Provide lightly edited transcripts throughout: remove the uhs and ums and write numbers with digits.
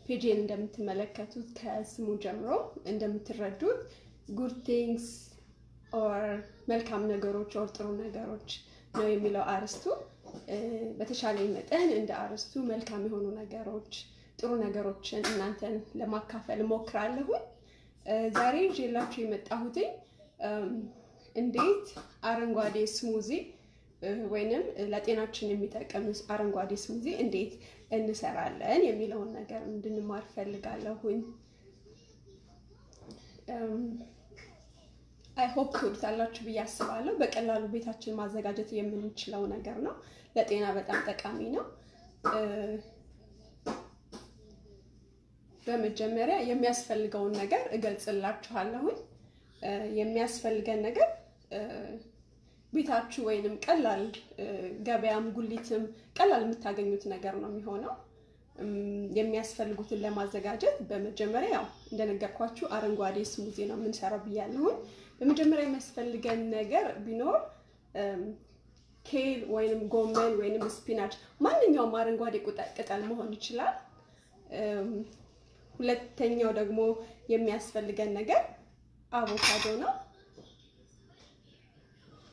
ፔጅን እንደምትመለከቱት ከስሙ ጀምሮ እንደምትረዱት good things or መልካም ነገሮች or ጥሩ ነገሮች ነው የሚለው አርስቱ በተሻለ መጠን እንደ አርስቱ መልካም የሆኑ ነገሮች ጥሩ ነገሮችን እናንተን ለማካፈል ሞክራለሁ ዛሬ ጄላችሁ የመጣሁት እንዴት አረንጓዴ ስሙዚ ወይንም ለጤናችን የሚጠቅም አረንጓዴ ስሙዚ እንዴት እንሰራለን የሚለውን ነገር እንድንማር ፈልጋለሁ I hope ትወዱታላችሁ ብዬ አስባለሁ በቀላሉ ቤታችን ማዘጋጀት የምንችለው ነገር ነው ለጤና በጣም ጠቃሚ ነው በመጀመሪያ የሚያስፈልገውን ነገር እገልጽላችኋለሁ የሚያስፈልገን ነገር ቤታችሁ ወይንም ቀላል ገበያም ጉሊትም ቀላል የምታገኙት ነገር ነው የሚሆነው የሚያስፈልጉትን ለማዘጋጀት በመጀመሪያ ያው እንደነገርኳችሁ አረንጓዴ ስሙዚ ነው የምንሰራው ብያለሁ በመጀመሪያ የሚያስፈልገን ነገር ቢኖር ኬል ወይንም ጎመን ወይንም ስፒናች ማንኛውም አረንጓዴ ቅጠል መሆን ይችላል ሁለተኛው ደግሞ የሚያስፈልገን ነገር አቮካዶ ነው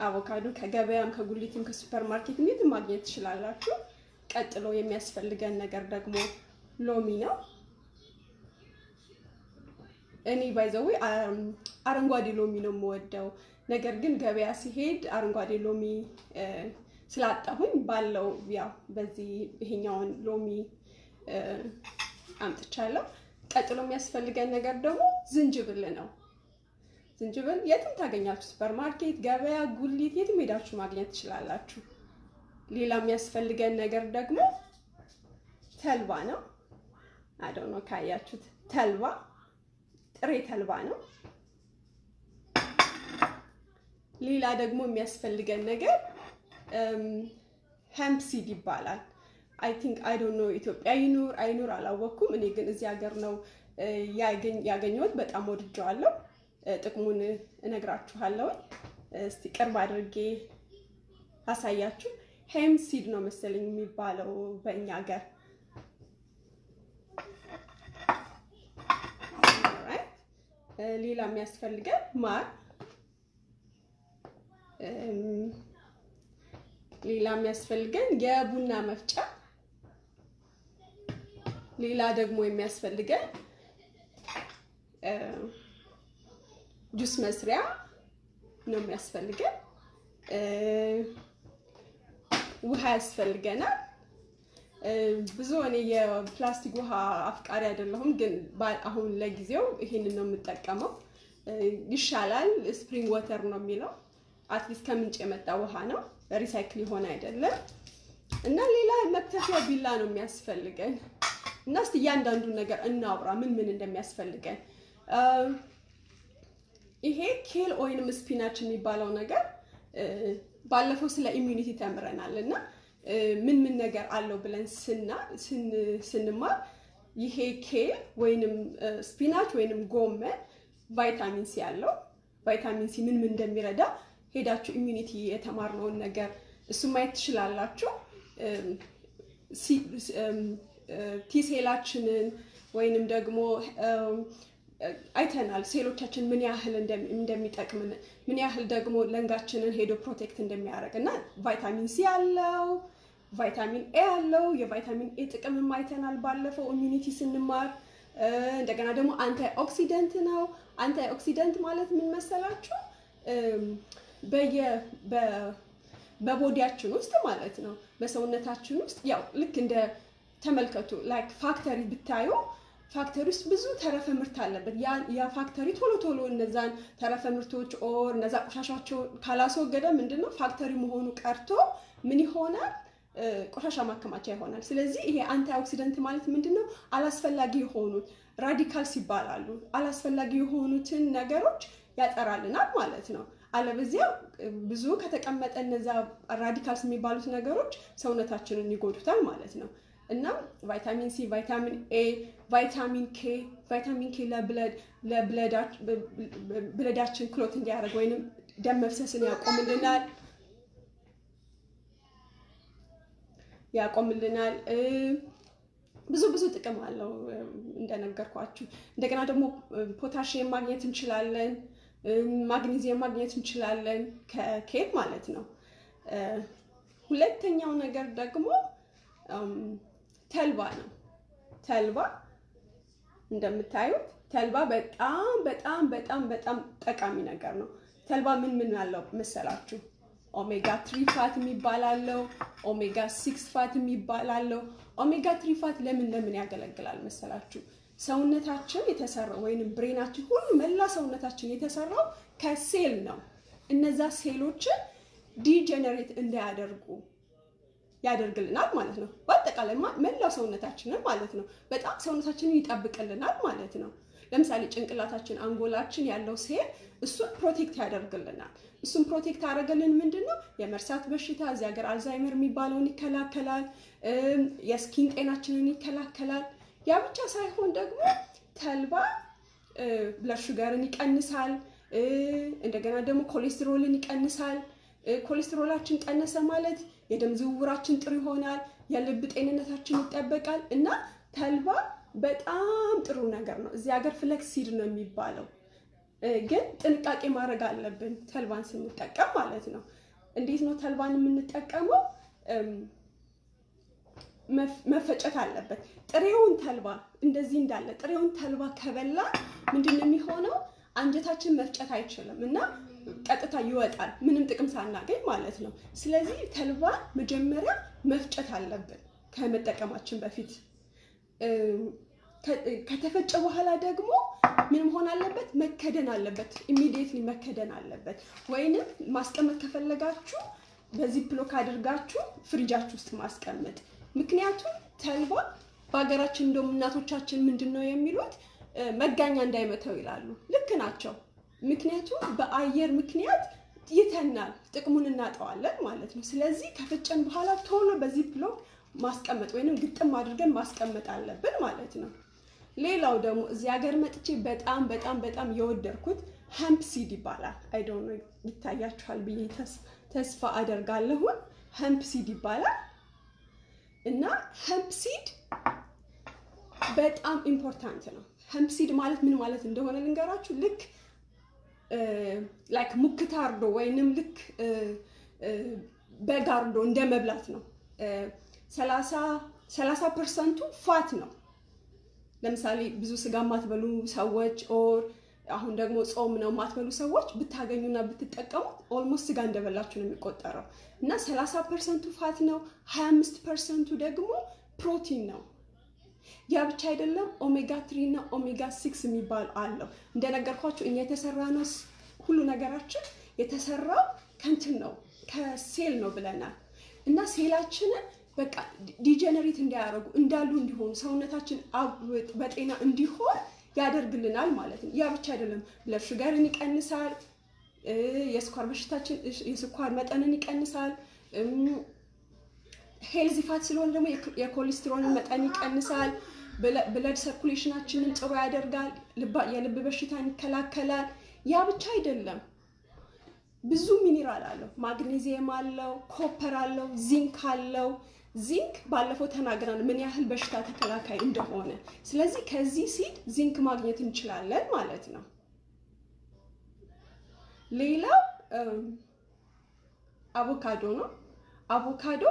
አቮካዶ ከገበያም ከጉሊትም ከሱፐርማርኬትም የትም ማግኘት ትችላላችሁ ቀጥሎ የሚያስፈልገን ነገር ደግሞ ሎሚ ነው እኔ ባይዘው አረንጓዴ ሎሚ ነው የምወደው ነገር ግን ገበያ ሲሄድ አረንጓዴ ሎሚ ስላጣሁኝ ባለው ያው በዚህ ይሄኛውን ሎሚ አምጥቻለሁ ቀጥሎ የሚያስፈልገን ነገር ደግሞ ዝንጅብል ነው ዝንጅብል የትም ታገኛችሁ ሱፐርማርኬት ገበያ ጉሊት የትም ሄዳችሁ ማግኘት ትችላላችሁ ሌላ የሚያስፈልገን ነገር ደግሞ ተልባ ነው I don't know ካያችሁት ተልባ ጥሬ ተልባ ነው ሌላ ደግሞ የሚያስፈልገን ነገር hemp seed ይባላል I think I don't know ኢትዮጵያ አይኑር አላወኩም እኔ ግን እዚህ ሀገር ነው ያገኘሁት በጣም ወድጄዋለሁ ጥቅሙን እነግራችኋለሁ እስቲ ቅርብ አድርጌ አሳያችሁ hemp seed ነው መሰለኝ የሚባለው በእኛ ሀገር ሌላ የሚያስፈልገን ማር ሌላ የሚያስፈልገን የቡና መፍጫ ሌላ ደግሞ የሚያስፈልገን ጁስ መስሪያ ነው የሚያስፈልገን ውሃ ያስፈልገናል ብዙ እኔ የፕላስቲክ ውሃ አፍቃሪ አይደለሁም ግን አሁን ለጊዜው ይሄንን ነው የምጠቀመው ይሻላል ስፕሪንግ ዋተር ነው የሚለው አትሊስት ከምንጭ የመጣ ውሃ ነው ሪሳይክል ይሆን አይደለም እና ሌላ መክተፊያ ቢላ ነው የሚያስፈልገን እና እስቲ ያንዳንዱ ነገር እናውራ ምን እንደሚያስፈልገን ይሄ ኬል ወይንም ስፒናች የሚባለው ነገር ባለፈው ስለ ኢሚዩኒቲ ተምረናልና ምን ነገር አለው ብለን ስንማር ይሄ ኬል ወይንም ስፒናች ወይንም ጎመን ቫይታሚን ሲ ያለው ቫይታሚን ሲ ምን እንደሚረዳ ሄዳችሁ ኢሚዩኒቲ የተማርነውን ነገር እሱ ማየት ትችላላችሁ ቲ ሴላችንን ወይንም ደግሞ አይተናል ሴሎቻችን ምን ያህል እንደሚጠቅም ምን ያህል ደግሞ ለንጋችንን ሄዶ ፕሮቴክት እንደሚያደርግና ቫይታሚን ሲ ያለው ቫይታሚን ኤ ያለው የቫይታሚን ኤ ጥቅምም አይተናል ባለፈው ኢሚዩኒቲ ስንማር እንደገና ደግሞ አንታይ ኦክሲደንት ነው አንታይ ኦክሲደንት ማለት ምን መሰላችሁ በቦዲያችን ውስጥ ማለት ነው በሰውነታችን ውስጥ ያው ልክ እንደ ተመልከቱ ላይክ ፋክተሪ ብታዩ ፋክተሪ ውስጥ ብዙ ተረፈ ምርት አለበት ያ ፋክተሪ ቶሎ እነዛን ተረፈ ምርቶች ኦር እነዛ ቆሻሻቸው ካላስወገደ ምንድነው ፋክተሪ መሆኑ ቀርቶ ምን ይሆናል ቆሻሻ ማከማቻ ይሆናል ስለዚህ ይሄ አንታይ ኦክሲደንት ማለት ምንድነው አላስፈላጊ የሆኑት ራዲካልስ ይባላሉ አላስፈላጊ የሆኑትን ነገሮች ያጠራልናል ማለት ነው አለበዚያ ብዙ ከተቀመጠ እነዛ ራዲካልስ የሚባሉት ነገሮች ሰውነታችንን ይጎዱታል ማለት ነው እና ቫይታሚን ሲ ቫይታሚን ኤ ቫይታሚን ኬ ለብለዳችን ክሎት እንዲያደርግ ወይንም ደም መፍሰስን ያቆምልናል ብዙ ጥቅም አለው እንደነገርኳችሁ። እንደገና ደግሞ ፖታሺየም ማግኘት እንችላለን፣ ማግኒዚየም ማግኘት እንችላለን ከኬል ማለት ነው። ሁለተኛው ነገር ደግሞ ተልባ ነው። ተልባ እንደምታዩት ተልባ በጣም ጠቃሚ ነገር ነው። ተልባ ምን አለው መሰላችሁ? ኦሜጋ 3 ፋት የሚባል አለው፣ ኦሜጋ 6 ፋት የሚባል አለው። ኦሜጋ 3 ፋት ለምን ያገለግላል መሰላችሁ? ሰውነታችን የተሰራው ወይንም ብሬናችን ሁሉ መላ ሰውነታችን የተሰራው ከሴል ነው። እነዛ ሴሎችን ዲጀነሬት እንዳያደርጉ ያደርግልናል ማለት ነው። በአጠቃላይ መላው ሰውነታችንን ማለት ነው። በጣም ሰውነታችንን ይጠብቅልናል ማለት ነው። ለምሳሌ ጭንቅላታችን፣ አንጎላችን ያለው ሴል እሱን ፕሮቴክት ያደርግልናል። እሱን ፕሮቴክት አደረገልን ምንድነው? የመርሳት በሽታ እዚህ ሀገር አልዛይመር የሚባለውን ይከላከላል። የስኪን ጤናችንን ይከላከላል። ያ ብቻ ሳይሆን ደግሞ ተልባ ብለድ ሹገርን ይቀንሳል። እንደገና ደግሞ ኮሌስትሮልን ይቀንሳል። ኮሌስትሮላችን ቀነሰ ማለት የደም ዝውውራችን ጥሩ ይሆናል፣ የልብ ጤንነታችን ይጠበቃል። እና ተልባ በጣም ጥሩ ነገር ነው። እዚህ ሀገር ፍለክሲድ ነው የሚባለው፣ ግን ጥንቃቄ ማድረግ አለብን ተልባን ስንጠቀም ማለት ነው። እንዴት ነው ተልባን የምንጠቀመው? መፈጨት አለበት። ጥሬውን ተልባ እንደዚህ እንዳለ ጥሬውን ተልባ ከበላ ምንድነው የሚሆነው? አንጀታችን መፍጨት አይችልም እና ቀጥታ ይወጣል፣ ምንም ጥቅም ሳናገኝ ማለት ነው። ስለዚህ ተልባ መጀመሪያ መፍጨት አለብን ከመጠቀማችን በፊት። ከተፈጨ በኋላ ደግሞ ምን መሆን አለበት? መከደን አለበት። ኢሚዲየትሊ መከደን አለበት። ወይንም ማስቀመጥ ከፈለጋችሁ በዚህ ብሎክ አድርጋችሁ ፍሪጃችሁ ውስጥ ማስቀመጥ። ምክንያቱም ተልባ በሀገራችን እንደውም እናቶቻችን ምንድነው የሚሉት? መጋኛ እንዳይመተው ይላሉ። ልክ ናቸው። ምክንያቱም በአየር ምክንያት ይተናል፣ ጥቅሙን እናጠዋለን ማለት ነው። ስለዚህ ከፈጨን በኋላ ቶሎ በዚህ ብሎክ ማስቀመጥ ወይንም ግጥም አድርገን ማስቀመጥ አለብን ማለት ነው። ሌላው ደግሞ እዚህ ሀገር መጥቼ በጣም የወደድኩት ሀምፕ ሲድ ይባላል። አይ ዶንት ኖ ይታያችኋል ብዬ ተስፋ አደርጋለሁ። ሀምፕ ሲድ ይባላል እና ሀምፕ ሲድ በጣም ኢምፖርታንት ነው። ሀምፕ ሲድ ማለት ምን ማለት እንደሆነ ልንገራችሁ። ልክ ላይክ ሙክታርዶ ወይንም ልክ በጋርዶ እንደ መብላት ነው። 30% ፋት ነው። ለምሳሌ ብዙ ስጋ ማትበሉ ሰዎች ኦር አሁን ደግሞ ጾም ነው ማትበሉ ሰዎች ብታገኙና ብትጠቀሙት ኦልሞስት ስጋ እንደበላችሁ ነው የሚቆጠረው። እና 30% ፋት ነው፣ 25% ደግሞ ፕሮቲን ነው። ያ ብቻ አይደለም፣ ኦሜጋ 3 እና ኦሜጋ 6 የሚባል አለው። እንደነገርኳችሁ እኛ የተሰራነው ሁሉ ነገራችን የተሰራው ከእንትን ነው ከሴል ነው ብለናል። እና ሴላችንን በቃ ዲጀነሬት እንዳያደርጉ እንዳሉ እንዲሆኑ ሰውነታችን በጤና እንዲሆን ያደርግልናል ማለት ነው። ያ ብቻ አይደለም፣ ብለድ ሹገርን ይቀንሳል፣ የስኳር በሽታችን የስኳር መጠንን ይቀንሳል። ሄልዚ ፋት ስለሆነ ደግሞ የኮሌስትሮልን መጠን ይቀንሳል። ብለድ ሰርኩሌሽናችንን ጥሩ ያደርጋል። የልብ በሽታን ይከላከላል። ያ ብቻ አይደለም፣ ብዙ ሚኒራል አለው። ማግኔዚየም አለው፣ ኮፐር አለው፣ ዚንክ አለው። ዚንክ ባለፈው ተናግረናል ምን ያህል በሽታ ተከላካይ እንደሆነ። ስለዚህ ከዚህ ሲድ ዚንክ ማግኘት እንችላለን ማለት ነው። ሌላው አቮካዶ ነው። አቮካዶ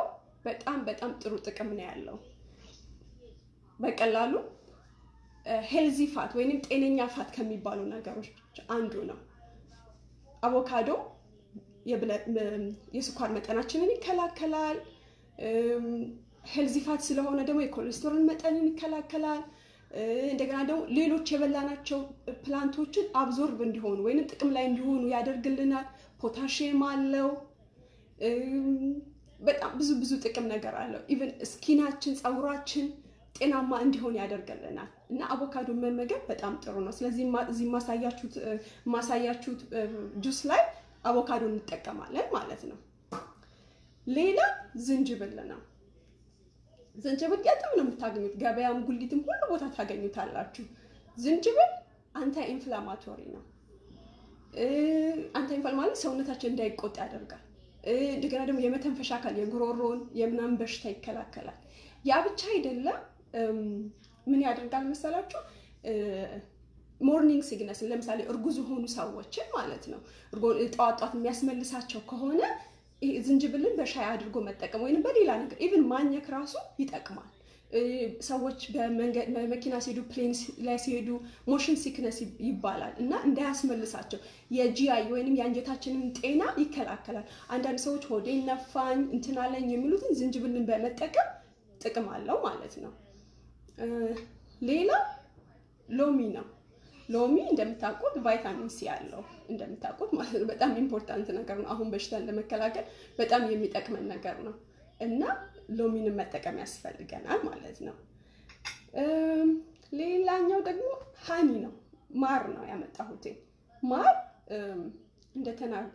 በጣም ጥሩ ጥቅም ነው ያለው። በቀላሉ ሄልዚ ፋት ወይንም ጤነኛ ፋት ከሚባሉ ነገሮች አንዱ ነው። አቮካዶ የስኳር መጠናችንን ይከላከላል። ሄልዚ ፋት ስለሆነ ደግሞ የኮሌስትሮል መጠንን ይከላከላል። እንደገና ደግሞ ሌሎች የበላናቸው ፕላንቶችን አብዞርብ እንዲሆኑ ወይንም ጥቅም ላይ እንዲሆኑ ያደርግልናል። ፖታሺየም አለው። በጣም ብዙ ጥቅም ነገር አለው። ኢቭን ስኪናችን፣ ፀጉራችን ጤናማ እንዲሆን ያደርግልናል። እና አቮካዶ መመገብ በጣም ጥሩ ነው። ስለዚህ እዚህ ማሳያችሁት ጁስ ላይ አቮካዶ እንጠቀማለን ማለት ነው። ሌላ ዝንጅብል ነው። ዝንጅብል የትም ነው የምታገኙት፣ ገበያም ጉሊትም ሁሉ ቦታ ታገኙታላችሁ። ዝንጅብል አንታይ ኢንፍላማቶሪ ነው። አንታይ ኢንፍላማቶሪ ማለት ሰውነታችን እንዳይቆጣ ያደርጋል። እንደገና ደግሞ የመተንፈሻ አካል የጉሮሮን የምናምን በሽታ ይከላከላል። ያ ብቻ አይደለም፣ ምን ያደርጋል መሰላችሁ? ሞርኒንግ ሲግነስ ለምሳሌ እርጉዝ ሆኑ ሰዎችን ማለት ነው ጧት የሚያስመልሳቸው ከሆነ ዝንጅብልን በሻይ አድርጎ መጠቀም ወይንም በሌላ ነገር ኢቭን ማኘክ ራሱ ይጠቅማል። ሰዎች በመኪና ሲሄዱ ፕሌን ላይ ሲሄዱ ሞሽን ሲክነስ ይባላል እና እንዳያስመልሳቸው የጂአይ ወይንም የአንጀታችንን ጤና ይከላከላል። አንዳንድ ሰዎች ሆዴን ነፋኝ እንትን አለኝ የሚሉትን ዝንጅብልን በመጠቀም ጥቅም አለው ማለት ነው። ሌላ ሎሚ ነው። ሎሚ እንደምታውቁት ቫይታሚን ሲ ያለው እንደምታውቁት ማለት ነው። በጣም ኢምፖርታንት ነገር ነው። አሁን በሽታን ለመከላከል በጣም የሚጠቅመን ነገር ነው እና ሎሚንን መጠቀም ያስፈልገናል ማለት ነው። ሌላኛው ደግሞ ሃኒ ነው፣ ማር ነው ያመጣሁት። ማር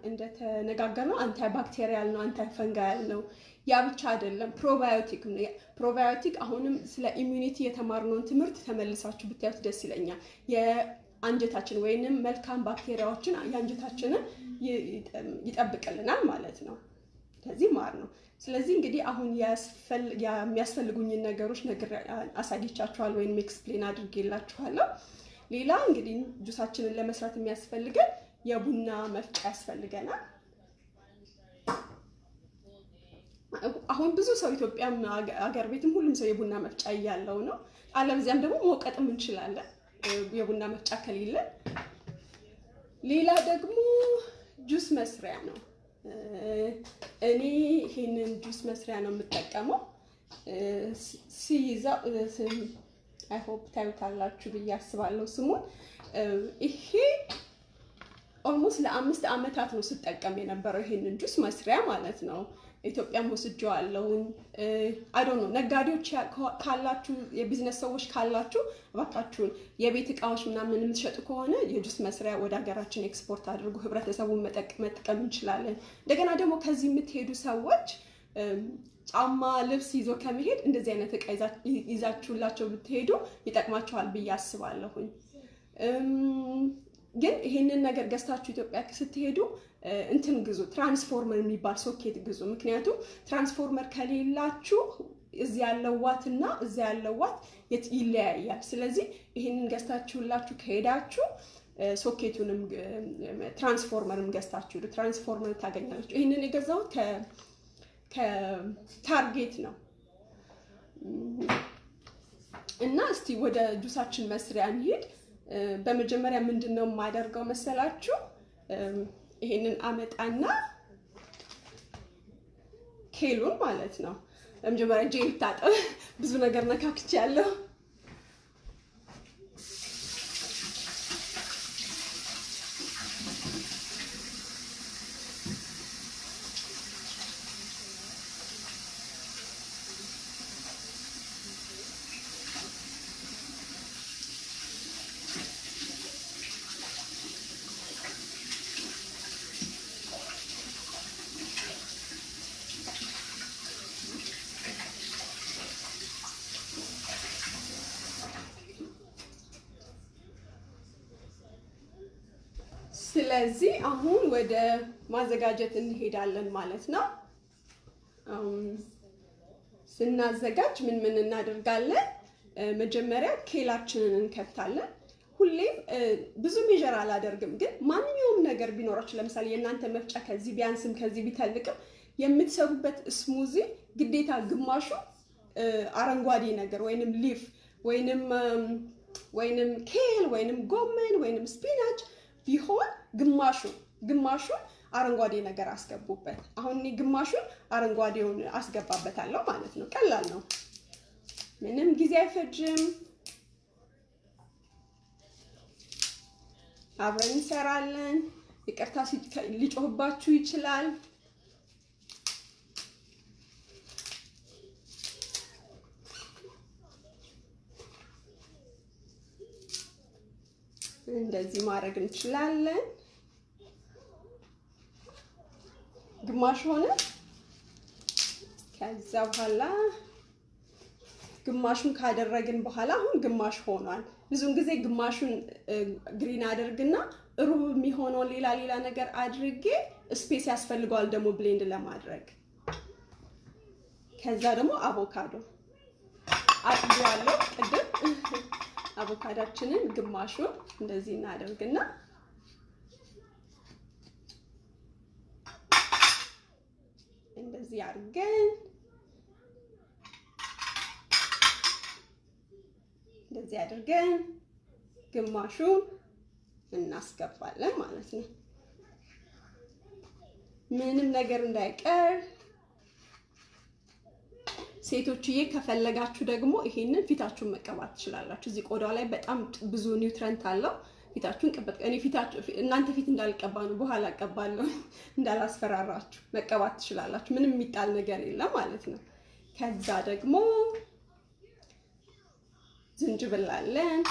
እንደተነጋገርነው አንታይ ባክቴሪያል ነው፣ አንታይ ፈንጋል ነው። ያ ብቻ አይደለም፣ ፕሮባዮቲክ ነው። ፕሮባዮቲክ አሁንም ስለ ኢሚዩኒቲ የተማርነውን ትምህርት ተመልሳችሁ ብታዩት ደስ ይለኛል። የአንጀታችን ወይንም መልካም ባክቴሪያዎችን የአንጀታችንን ይጠብቅልናል ማለት ነው። ስለዚህ ማር ነው። ስለዚህ እንግዲህ አሁን የሚያስፈልጉኝን ነገሮች አሳይቻችኋለሁ ወይንም ኤክስፕሌን አድርጌላችኋለሁ። ሌላ እንግዲህ ጁሳችንን ለመስራት የሚያስፈልገን የቡና መፍጫ ያስፈልገናል። አሁን ብዙ ሰው ኢትዮጵያም አገር ቤትም ሁሉም ሰው የቡና መፍጫ እያለው ነው። አለበዚያም ደግሞ መውቀጥም እንችላለን የቡና መፍጫ ከሌለ። ሌላ ደግሞ ጁስ መስሪያ ነው። እኔ ይሄንን ጁስ መስሪያ ነው የምጠቀመው። ሲይዛ አይ ሆፕ ታዩታላችሁ ብዬ አስባለሁ ስሙን። ይሄ ኦልሞስት ለ5 ዓመታት ነው ስጠቀም የነበረው ይሄንን ጁስ መስሪያ ማለት ነው። ኢትዮጵያም ወስጄዋለሁ። አይ ዶንት ኖ ነጋዴዎች ካላችሁ የቢዝነስ ሰዎች ካላችሁ እባካችሁን የቤት እቃዎች ምናምን የምትሸጡ ከሆነ የጁስ መስሪያ ወደ ሀገራችን ኤክስፖርት አድርጉ። ህብረተሰቡን መጠቀም እንችላለን። እንደገና ደግሞ ከዚህ የምትሄዱ ሰዎች ጫማ፣ ልብስ ይዞ ከመሄድ እንደዚህ አይነት እቃ ይዛችሁላቸው ብትሄዱ ይጠቅማችኋል ብዬ አስባለሁኝ። ግን ይሄንን ነገር ገዝታችሁ ኢትዮጵያ ስትሄዱ እንትን ግዙ፣ ትራንስፎርመር የሚባል ሶኬት ግዙ። ምክንያቱም ትራንስፎርመር ከሌላችሁ እዚህ ያለው ዋት እና እዚህ ያለው ዋት ይለያያል። ስለዚህ ይሄንን ገዝታችሁላችሁ ከሄዳችሁ ሶኬቱንም ትራንስፎርመርም ገዝታችሁ ትራንስፎርመር ታገኛላችሁ። ይሄንን የገዛሁት ከታርጌት ነው። እና እስቲ ወደ ጁሳችን መስሪያ እንሂድ። በመጀመሪያ ምንድነው የማደርገው መሰላችሁ? ይሄንን አመጣና ኬሉን ማለት ነው። በመጀመሪያ እጄን ልታጠብ፣ ብዙ ነገር ነካክቻለሁ። ስለዚህ አሁን ወደ ማዘጋጀት እንሄዳለን ማለት ነው። ስናዘጋጅ ምን እናደርጋለን? መጀመሪያ ኬላችንን እንከፍታለን። ሁሌም ብዙ ሜጀር አላደርግም፣ ግን ማንኛውም ነገር ቢኖራችሁ ለምሳሌ የእናንተ መፍጫ ከዚህ ቢያንስም ከዚህ ቢተልቅም የምትሰሩበት ስሙዚ ግዴታ ግማሹ አረንጓዴ ነገር ወይንም ሊፍ ወይንም ኬል ወይንም ጎመን ወይንም ስፒናች ቢሆን ግማሹን አረንጓዴ ነገር አስገቡበት። አሁን እኔ ግማሹን አረንጓዴውን አስገባበታለሁ ማለት ነው። ቀላል ነው፣ ምንም ጊዜ አይፈጅም። አብረን እንሰራለን። ይቅርታ ሊጮህባችሁ ይችላል። እንደዚህ ማድረግ እንችላለን። ግማሽ ሆነ። ከዛ በኋላ ግማሹን ካደረግን በኋላ አሁን ግማሽ ሆኗል። ብዙውን ጊዜ ግማሹን ግሪን አድርግና ሩብ የሚሆነው ሌላ ነገር አድርጌ ስፔስ ያስፈልገዋል ደግሞ ብሌንድ ለማድረግ። ከዛ ደግሞ አጥቤዋለሁ ቅድም። አቮካዳችንን ግማሹን እንደዚህ እናደርግና እንደዚህ አድርገን እንደዚህ አድርገን ግማሹን እናስገባለን ማለት ነው። ምንም ነገር እንዳይቀር። ሴቶችዬ ከፈለጋችሁ ደግሞ ይሄንን ፊታችሁን መቀባት ትችላላችሁ። እዚህ ቆዳው ላይ በጣም ብዙ ኒውትረንት አለው። ፊታችሁን ቀበት እኔ ፊታችሁ እናንተ ፊት እንዳልቀባ ነው፣ በኋላ እቀባለሁ እንዳላስፈራራችሁ። መቀባት ትችላላችሁ። ምንም የሚጣል ነገር የለም ማለት ነው። ከዛ ደግሞ ዝንጅብል አለን።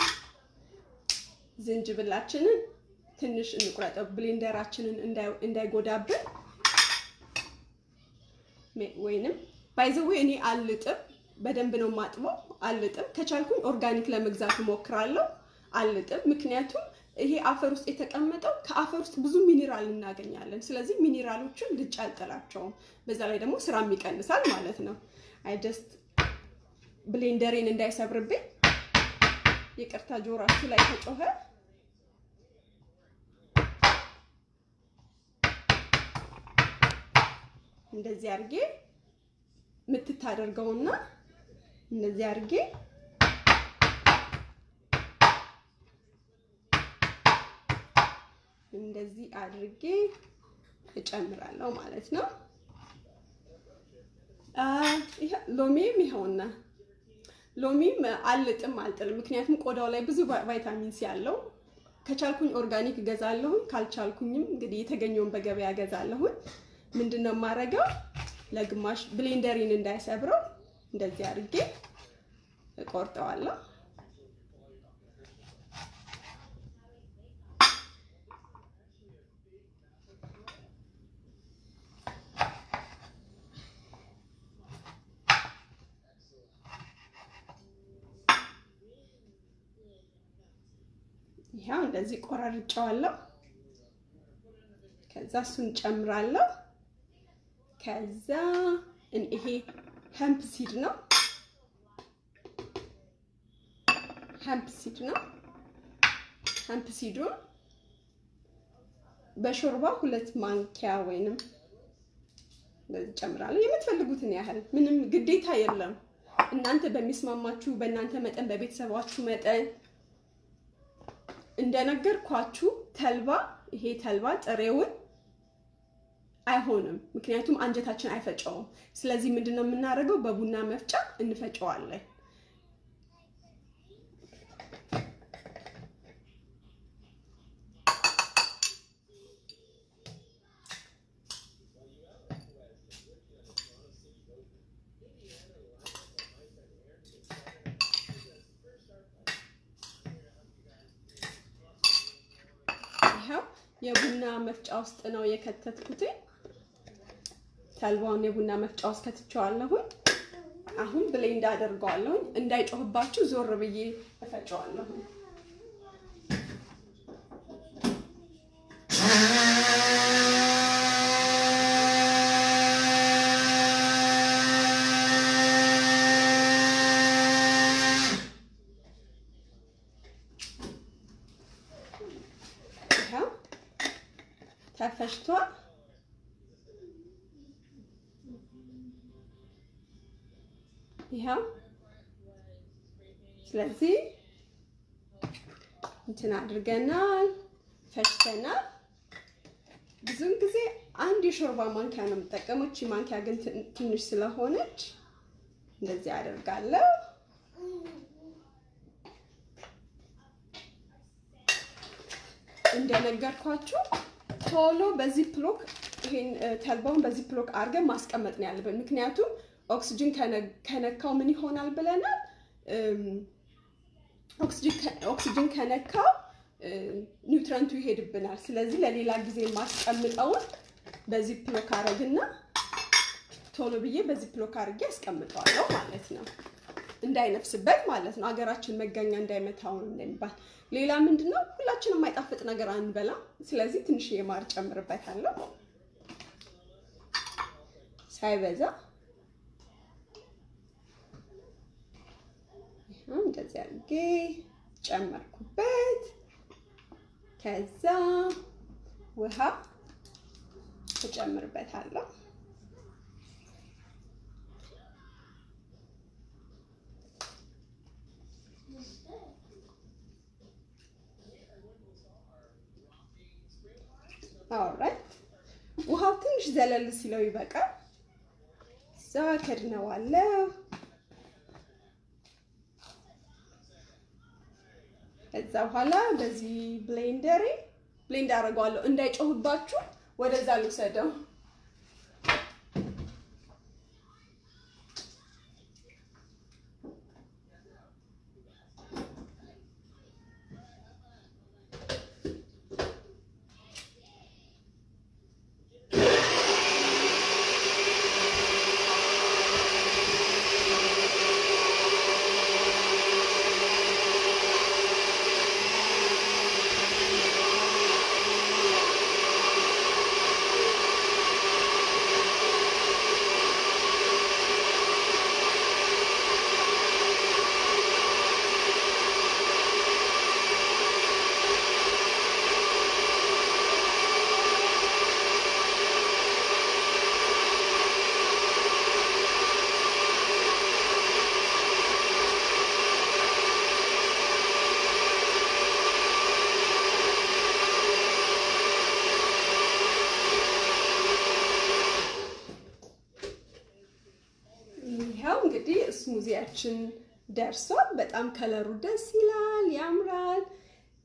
ዝንጅብላችንን ትንሽ እንቁረጠው፣ ብሌንደራችንን እንዳይጎዳብን። ወይንም ባይዘው እኔ አልጥም፣ በደንብ ነው ማጥበው። አልጥም። ከቻልኩኝ ኦርጋኒክ ለመግዛት እሞክራለሁ። አልጥም፣ ምክንያቱም ይሄ አፈር ውስጥ የተቀመጠው ከአፈር ውስጥ ብዙ ሚኒራል እናገኛለን። ስለዚህ ሚኒራሎችን ልጭ አልጥላቸውም። በዛ ላይ ደግሞ ስራም ይቀንሳል ማለት ነው። አይ ጀስት ብሌንደሬን እንዳይሰብርብኝ ይቅርታ፣ ጆሮአችሁ ላይ ተጮኸ። እንደዚህ አድርጌ ምትታደርገውና እንደዚህ አድርጌ እንደዚህ አድርጌ እጨምራለሁ ማለት ነው። ሎሚም ይኸውና፣ ሎሚም አልጥም አልጥልም፣ ምክንያቱም ቆዳው ላይ ብዙ ቫይታሚን ሲ ያለው። ከቻልኩኝ ኦርጋኒክ እገዛለሁ፣ ካልቻልኩኝም እንግዲህ የተገኘውን በገበያ እገዛለሁ። ምንድነው የማደርገው? ለግማሽ ብሌንደሪን እንዳይሰብረው እንደዚህ አድርጌ እቆርጠዋለሁ። ይሄው እንደዚህ ቆራርጬዋለሁ። ከዛ እሱን ጨምራለሁ። ከዛ ይሄ ሄምፕ ሲድ ነው። ሄምፕ ሲዱን በሾርባ 2 ማንኪያ ወይንም እንደዚህ ጨምራለሁ። የምትፈልጉትን ያህል፣ ምንም ግዴታ የለም። እናንተ በሚስማማችሁ በእናንተ መጠን፣ በቤተሰባችሁ መጠን። እንደነገርኳችሁ ተልባ፣ ይሄ ተልባ ጥሬውን አይሆንም፣ ምክንያቱም አንጀታችን አይፈጨውም። ስለዚህ ምንድነው የምናደርገው? በቡና መፍጫ እንፈጨዋለን። ይሄው የቡና መፍጫ ውስጥ ነው የከተትኩት። ተልባውን የቡና መፍጫ ውስጥ ከትቼዋለሁ። አሁን ብሌንድ አደርገዋለሁ። እንዳይጮህባችሁ ዞር ብዬ እፈጨዋለሁ። ይሄው ተፈጭቷል። ይሄው ስለዚህ እንትን አድርገናል፣ ፈጭተናል። ብዙውን ጊዜ አንድ የሾርባ ማንኪያ ነው የምጠቀመው። እቺ ማንኪያ ግን ትንሽ ስለሆነች እንደዚህ አደርጋለሁ። እንደነገርኳችሁ ቶሎ በዚህ ፕሎክ ይሄን ተልባውን በዚህ ፕሎክ አድርገን ማስቀመጥ ነው ያለብን። ምክንያቱም ኦክሲጅን ከነካው ምን ይሆናል ብለናል? ኦክሲጅን ከነካው ኒውትረንቱ ይሄድብናል። ስለዚህ ለሌላ ጊዜ ማስቀምጠውን በዚህ ፕሎክ አረግና ቶሎ ብዬ በዚህ ፕሎክ አድርጌ አስቀምጠዋለሁ ማለት ነው፣ እንዳይነፍስበት ማለት ነው። ሀገራችን መጋኛ እንዳይመታው እንደሚባል። ሌላ ምንድነው? ሁላችንም የማይጣፍጥ ነገር አንበላም። ስለዚህ ትንሽ የማር ጨምርበታለሁ፣ ሳይበዛ። እንደዚህ አድርጌ ጨመርኩበት። ከዛ ውሃ እጨምርበታለሁ። ኦልራይት ውሃው ትንሽ ዘለል ሲለው ይበቃል። እዛ ከድነዋለሁ። ከዛ በኋላ በዚህ ብሌንድ አደርገዋለሁ። እንዳይጮህባችሁ ወደዛ ልውሰደው። እንግዲህ ስሙዚያችን ደርሷል። በጣም ከለሩ ደስ ይላል፣ ያምራል።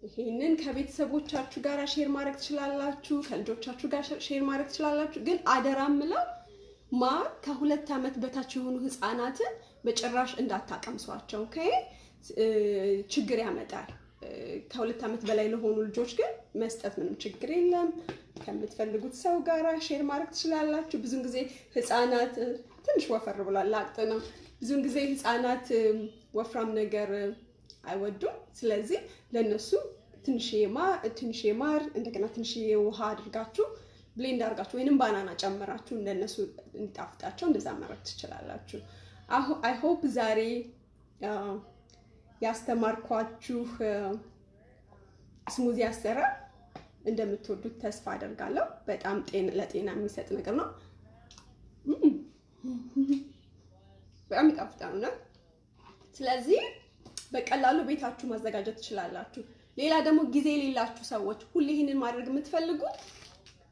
ይሄንን ከቤተሰቦቻችሁ ጋር ሼር ማድረግ ትችላላችሁ፣ ከልጆቻችሁ ጋር ሼር ማድረግ ትችላላችሁ። ግን አደራ ምለው ማር ከ2 ዓመት በታች የሆኑ ህፃናትን በጭራሽ እንዳታቀምሷቸው። ኦኬ፣ ችግር ያመጣል። ከ2 ዓመት በላይ ለሆኑ ልጆች ግን መስጠት ምንም ችግር የለም። ከምትፈልጉት ሰው ጋር ሼር ማድረግ ትችላላችሁ። ብዙን ጊዜ ህፃናት ትንሽ ወፈር ብሏል፣ ላቅጥ ነው። ብዙን ጊዜ ህፃናት ወፍራም ነገር አይወዱም። ስለዚህ ለነሱ ትንሽ ማር እንደገና ትንሽ ውሃ አድርጋችሁ ብሌንድ አድርጋችሁ ወይንም ባናና ጨምራችሁ እንደነሱ እንዲጣፍጣቸው እንደዛ ማድረግ ትችላላችሁ። አይ ሆፕ ዛሬ ያስተማርኳችሁ ስሙዚ አሰራር እንደምትወዱት ተስፋ አደርጋለሁ። በጣም ለጤና የሚሰጥ ነገር ነው። በጣም ይጣፍጣል ነው። ስለዚህ በቀላሉ ቤታችሁ ማዘጋጀት ትችላላችሁ። ሌላ ደግሞ ጊዜ የሌላችሁ ሰዎች ሁሌ ይሄንን ማድረግ የምትፈልጉ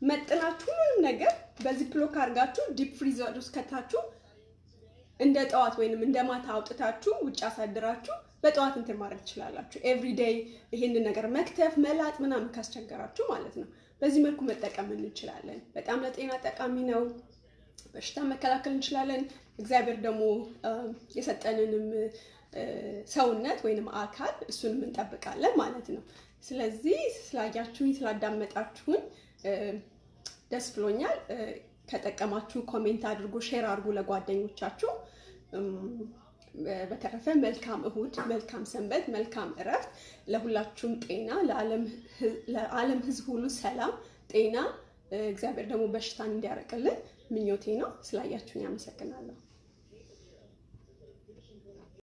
መጥናችሁ ሁሉንም ነገር በዚህ ፕሎክ አድርጋችሁ ዲፕ ፍሪዘር ውስጥ ከታችሁ እንደ ጠዋት ወይንም እንደ ማታ አውጥታችሁ ውጭ አሳድራችሁ በጠዋት እንትን ማድረግ ትችላላችሁ። ኤቭሪ ዴይ ይሄንን ነገር መክተፍ መላጥ ምናምን ካስቸገራችሁ ማለት ነው። በዚህ መልኩ መጠቀም እንችላለን። በጣም ለጤና ጠቃሚ ነው። በሽታ መከላከል እንችላለን። እግዚአብሔር ደግሞ የሰጠንንም ሰውነት ወይንም አካል እሱንም እንጠብቃለን ማለት ነው። ስለዚህ ስላያችሁኝ ስላዳመጣችሁን ደስ ብሎኛል። ከጠቀማችሁ ኮሜንት አድርጉ፣ ሼር አድርጉ ለጓደኞቻችሁ። በተረፈ መልካም እሁድ፣ መልካም ሰንበት፣ መልካም እረፍት ለሁላችሁም። ጤና ለዓለም ሕዝብ ሁሉ ሰላም፣ ጤና። እግዚአብሔር ደግሞ በሽታን እንዲያርቅልን ምኞቴ ነው። ስላያችሁኝ አመሰግናለሁ።